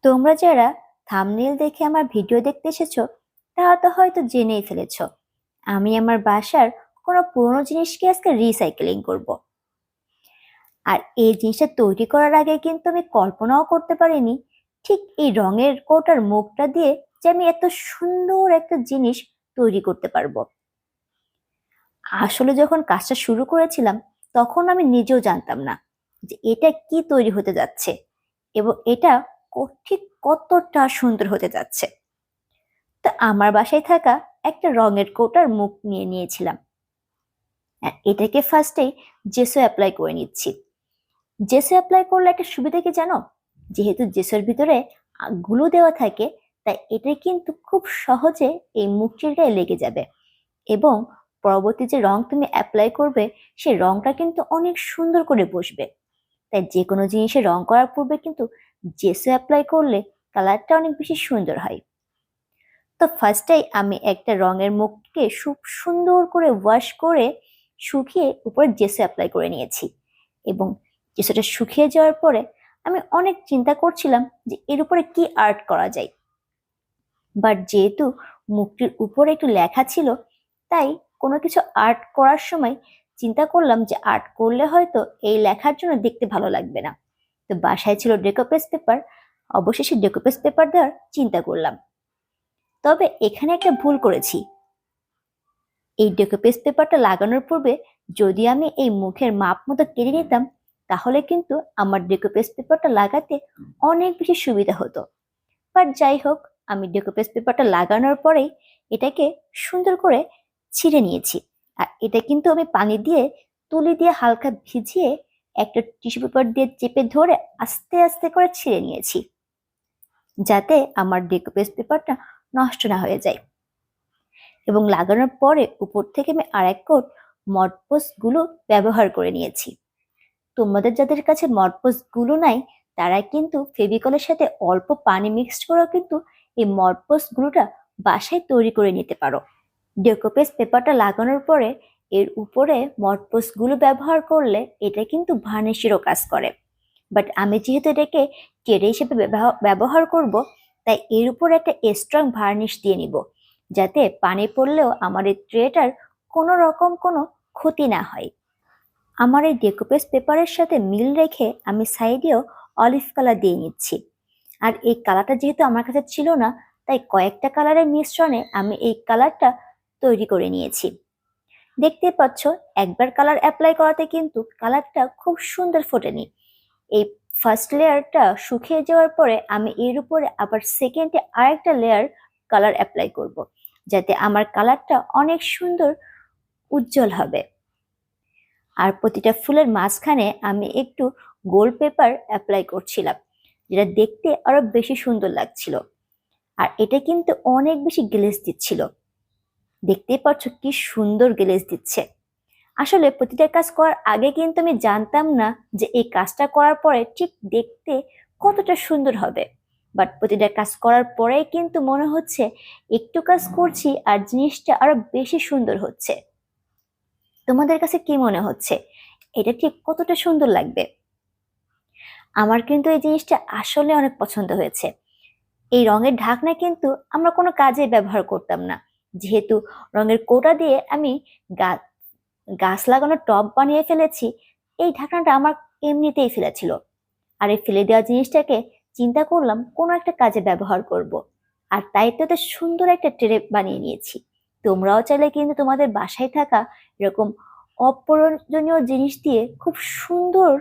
তোমরা যারা থাম্বনেল দেখে আমার ভিডিও দেখতে এসেছো তারা তো হয়তো জেনেই ফেলেছো আমি আমার বাসার কোনো পুরোনো জিনিসকে আজকে রিসাইকেলিং করব। আর এই জিনিসটা তৈরি করার আগে কিন্তু আমি কল্পনাও করতে পারিনি ঠিক এই রঙের কৌটার মুখটা দিয়ে যে আমি এত সুন্দর একটা জিনিস তৈরি করতে পারবো। আসলে যখন কাজটা শুরু করেছিলাম তখন আমি নিজেও জানতাম না যে এটা কি তৈরি হতে যাচ্ছে এবং এটা ঠিক কতটা সুন্দর হতে যাচ্ছে। তা আমার বাসায় থাকা একটা রঙের কৌটার মুখ নিয়ে নিয়েছিলাম। এটাকে ফার্স্টেই জেসো অ্যাপ্লাই করে নিচ্ছি। জেসো অ্যাপ্লাই করলে একটা সুবিধা কি জানো? যেহেতু জেসোর ভিতরে গ্লু দেওয়া থাকে তাই এটা কিন্তু খুব সহজে এই মুখটির গায়ে লেগে যাবে এবং পরবর্তী যে রং তুমি অ্যাপ্লাই করবে সেই রংটা কিন্তু অনেক সুন্দর করে বসবে। তাই যে কোনো জিনিসে রং করার পূর্বে কিন্তু জেসো অ্যাপ্লাই করলে কালারটা অনেক বেশি সুন্দর হয়। তো ফার্স্টেই আমি একটা রঙের মুখকে খুব সুন্দর করে ওয়াশ করে শুকিয়ে উপরে জেসো অ্যাপ্লাই করে নিয়েছি এবং জেসোটা শুকিয়ে যাওয়ার পরে আমি অনেক চিন্তা করছিলাম যে এর উপরে কি আর্ট করা যায়। বাট যেহেতু মুখটির উপরে একটু লেখা ছিল তাই কোনো কিছু আর্ট করার সময় চিন্তা করলাম যে আর্ট করলে হয়তো এই লেখার জন্য দেখতে ভালো লাগবে না। তো বাসায় ছিল ডেকোপেস পেপার, অবশেষে ডেকোপেস পেপার দেওয়ার চিন্তা করলাম। তবে এখানে একটা ভুল করেছি। এই ডেকোপেস পেপারটা লাগানোর পূর্বে যদি আমি এই মুখের মাপ মতো কেটে নিতাম তাহলে কিন্তু আমার ডেকোপেস পেপারটা লাগাতে অনেক বেশি সুবিধা হতো। বাট যাই হোক, আমি ডেকোপেস পেপারটা লাগানোর পরেই এটাকে সুন্দর করে ছিঁড়ে নিয়েছি। আর এটা কিন্তু আমি পানি দিয়ে তুলি দিয়ে হালকা ভিজিয়ে একটা টিস্যু পেপার দিয়ে চেপে ধরে আস্তে আস্তে করে ছিঁড়ে নিয়েছি যাতে আমার ডেকোপেস পেপারটা নষ্ট না হয়ে যায়। এবং লাগানোর পরে উপর থেকে আমি আরেক কোট মডপোস গুলো ব্যবহার করে নিয়েছি। তোমাদের যাদের কাছে মডপোস গুলো নাই তারা কিন্তু ফেভিকলের সাথে অল্প পানি মিক্সড করেও কিন্তু এই মডপোস গুলোটা বাসায় তৈরি করে নিতে পারো। ডেকোপেস পেপারটা লাগানোর পরে এর উপরে মডপোস গুলো ব্যবহার করলে এটা কিন্তু ভার্নিশেরও কাজ করে। বাট আমি যেহেতু এটাকে টেরে হিসেবে ব্যবহার করব তাই এর উপর একটা স্ট্রং ভার্নিশ দিয়ে নিব যাতে পানি পড়লেও আমার এই ট্রেটার কোনো রকম কোনো ক্ষতি না হয়। আমার এই ডেকোপেস পেপারের সাথে মিল রেখে আমি সাইডেও অলিভ কালার দিয়ে নিচ্ছি। আর এই কালারটা যেহেতু আমার কাছে ছিল না তাই কয়েকটা কালারের মিশ্রণে আমি এই কালারটা তৈরি করে নিয়েছি। দেখতে পাচ্ছ একবার কালার অ্যাপ্লাই করাতে কিন্তু কালারটা খুব সুন্দর ফোটেনি। এই ফার্স্ট লেয়ারটা শুকিয়ে যাওয়ার পরে আমি এর উপরে আবার সেকেন্ডে আরেকটা লেয়ার কালার অ্যাপ্লাই করব যাতে আমার কালারটা অনেক সুন্দর উজ্জ্বল হবে। আর প্রতিটা ফুলের মাঝখানে আমি একটু গোল্ড পেপার অ্যাপ্লাই করছিলাম যেটা দেখতে আরো বেশি সুন্দর লাগছিল। আর এটা কিন্তু অনেক বেশি গ্লেজ দিচ্ছিল। দেখতেই পাচ্ছ কি সুন্দর গ্লেজ দিচ্ছে। আসলে প্রতিটা কাজ করার আগে কিন্তু আমি জানতাম না যে এই কাজটা করার পরে ঠিক দেখতে কতটা সুন্দর হবে। বাট প্রতিটা কাজ করার পরেই কিন্তু মনে হচ্ছে একটু কাজ করছি আর জিনিসটা আরো বেশি সুন্দর হচ্ছে। তোমাদের কাছে কি মনে হচ্ছে এটা ঠিক কতটা সুন্দর লাগবে? আমার কিন্তু এই জিনিসটা আসলে অনেক পছন্দ হয়েছে। এই রঙের ঢাকনা কিন্তু আমরা কোনো কাজে ব্যবহার করতাম না, যেহেতু রঙের কোটা দিয়ে আমি গাছ গাছ লাগানোর টব বানিয়ে ফেলেছি। এই ঢাকনাটা আমার এমনিতেই ফেলা ছিল। আর এই ফেলে দেওয়া জিনিসটাকে চিন্তা করলাম কোনো একটা কাজে ব্যবহার করব। আর তাই তো এত সুন্দর একটা ট্রে বানিয়ে নিয়েছি। তোমরাও চাইলে কিন্তু তোমাদের বাসায় থাকা এরকম অপ্রয়োজনীয় জিনিস দিয়ে খুব সুন্দর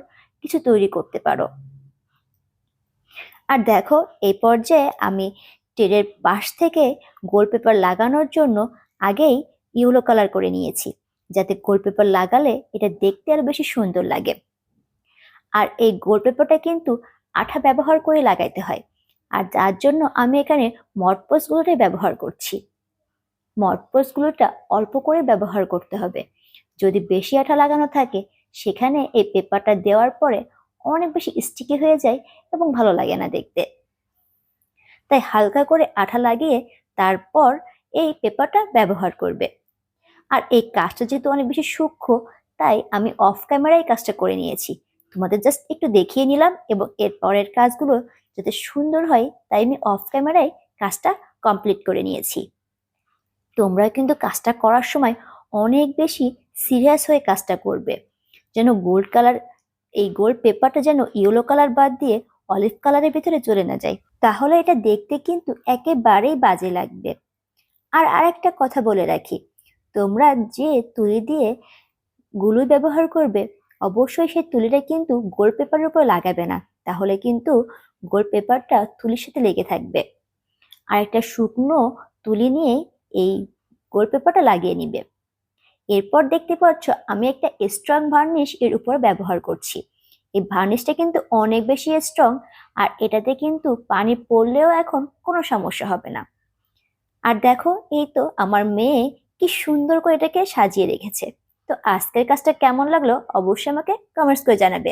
কিছু তৈরি করতে পারো। আর দেখো এই পর্যায়ে আমি ট্রের পাশ থেকে গোল পেপার লাগানোর জন্য আগেই ইয়েলো কালার করে নিয়েছি যাতে গোল পেপার লাগালে এটা দেখতে আরো বেশি সুন্দর লাগে। আর এই গোল পেপারটা কিন্তু আঠা ব্যবহার করে লাগাইতে হয়। আর যার জন্য আমি এখানে মডপোস গুলোটাই ব্যবহার করছি। মডপোস গুলোটা অল্প করে ব্যবহার করতে হবে। যদি বেশি আঠা লাগানো থাকে সেখানে এই পেপারটা দেওয়ার পরে অনেক বেশি স্টিকি হয়ে যায় এবং ভালো লাগে না দেখতে। তাই হালকা করে আঠা লাগিয়ে তারপর এই পেপারটা ব্যবহার করবে। আর এই কাজটা যেহেতু অনেক বেশি সূক্ষ্ম তাই আমি অফ ক্যামেরায় কাজটা করে নিয়েছি। তোমাদের জাস্ট একটু দেখিয়ে নিলাম এবং এর পরের কাজগুলো যাতে সুন্দর হয়, তাই আমি অফ ক্যামেরায় কাজটা কমপ্লিট করে নিয়েছি। তোমরা কিন্তু কাজটা করার সময় অনেক বেশি সিরিয়াস হয়ে কাজটা করবে, যেন এই গোল্ড পেপারটা যেন ইয়েলো কালার বাদ দিয়ে অলিভ কালারের ভিতরে চলে না যায়, তাহলে এটা দেখতে কিন্তু একেবারেই বাজে লাগবে। আর আরেকটা কথা বলে রাখি, তোমরা যে তুলি দিয়ে গুলো ব্যবহার করবে, অবশ্যই সেই তুলিটা কিন্তু গোল্ড পেপারের উপর লাগাবে না, তাহলে কিন্তু গোল্ড পেপারটা তুলির সাথে লেগে থাকবে। আর একটা শুকনো তুলি নিয়ে এই গোল্ড পেপারটা লাগিয়ে নিবে। এরপর দেখতে পাচ্ছ আমি একটা স্ট্রং ভার্নিশ এর উপর ব্যবহার করছি। এই ভার্নিশটা কিন্তু অনেক বেশি স্ট্রং, আর এটাতে কিন্তু পানি পড়লেও এখন কোনো সমস্যা হবে না। আর দেখো, এই তো আমার মেয়ে কি সুন্দর করে এটাকে সাজিয়ে রেখেছে। তো আজকের কাজটা কেমন লাগলো অবশ্যই আমাকে কমেন্টস করে জানাবে।